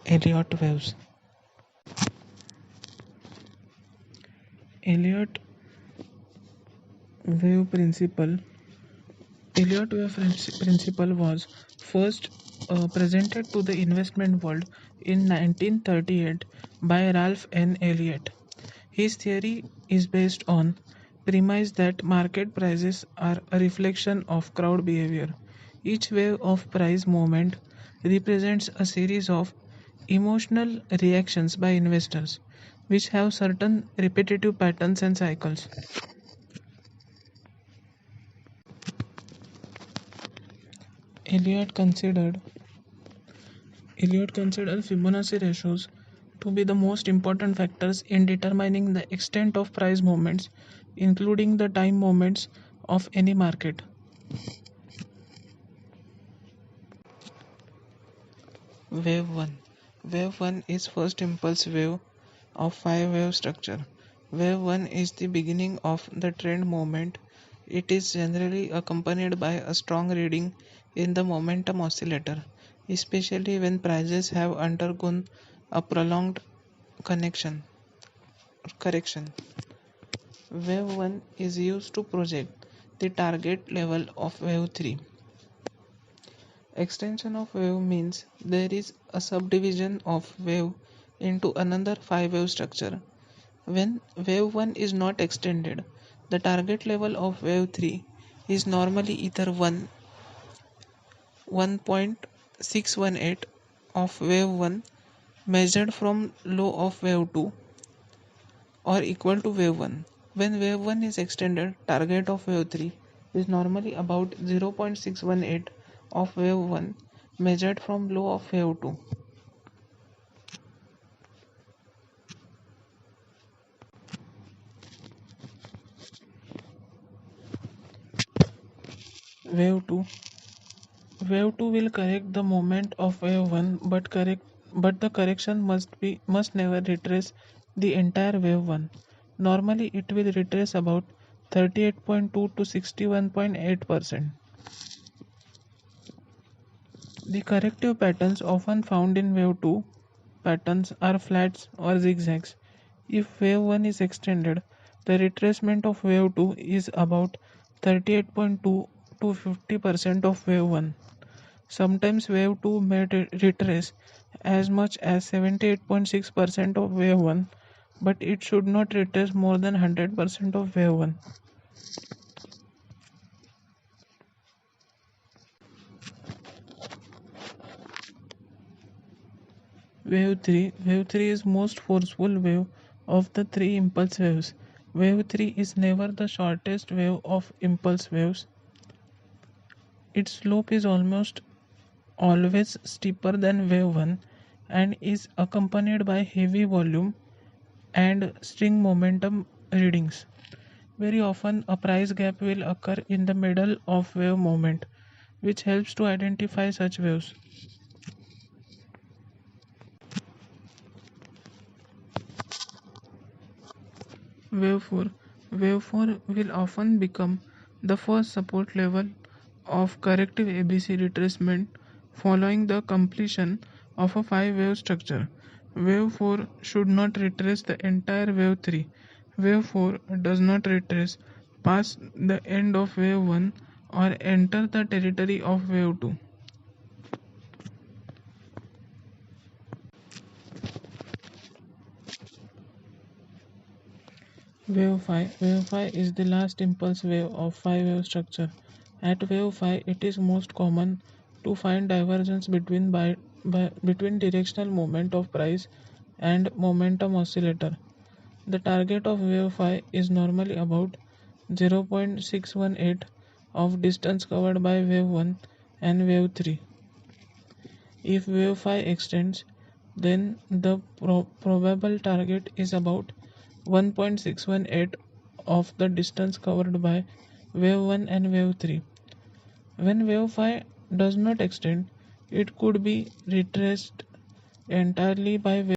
Elliott waves. Elliott wave principle. Elliott wave principle was first presented to the investment world in 1938 by Ralph N. Elliott. His theory is based on premise that market prices are a reflection of crowd behavior. Each wave of price movement represents a series of emotional reactions by investors which have certain repetitive patterns and cycles. Elliott considered Elliott considered Fibonacci ratios to be the most important factors in determining the extent of price movements, including the time movements of any market. Wave 1. Wave 1 is first impulse wave of 5-wave structure. Wave 1 is the beginning of the trend movement. It is generally accompanied by a strong reading in the momentum oscillator, especially when prices have undergone a prolonged connection correction. Wave 1 is used to project the target level of wave 3. Extension of wave means there is a subdivision of wave into another 5-wave structure. When wave 1 is not extended, the target level of wave 3 is normally either 1.618 of wave 1 measured from low of wave 2 or equal to wave 1. When wave 1 is extended, target of wave 3 is normally about 0.618 of wave 1 measured from low of wave 2. Wave 2 Wave 2 will correct the moment of wave 1 but the correction must never retrace the entire wave 1. Normally it will retrace about 38.2 to 61.8%. The corrective patterns often found in wave 2 patterns are flats or zigzags. If wave 1 is extended, the retracement of wave 2 is about 38.2 to 50% of wave 1. Sometimes wave 2 may retrace as much as 78.6% of wave 1, but it should not retrace more than 100% of wave 1. Wave 3 is most forceful wave of the three impulse waves. Wave 3 is never the shortest wave of impulse waves. Its slope is almost always steeper than wave 1 and is accompanied by heavy volume and string momentum readings. Very often, a price gap will occur in the middle of wave movement, which helps to identify such waves. Wave 4 Wave 4 will often become the first support level of corrective ABC retracement following the completion of a 5-wave structure. Wave 4 should not retrace the entire wave 3. Wave 4 does not retrace past the end of wave 1 or enter the territory of wave 2. Wave 5 is the last impulse wave of 5-wave structure. At wave 5, it is most common to find divergence between directional movement of price and momentum oscillator. The target of wave 5 is normally about 0.618 of distance covered by wave 1 and wave 3. If wave 5 extends, then the probable target is about 1.618 of the distance covered by wave 1 and wave 3. When wave 5 does not extend, it could be retraced entirely by wave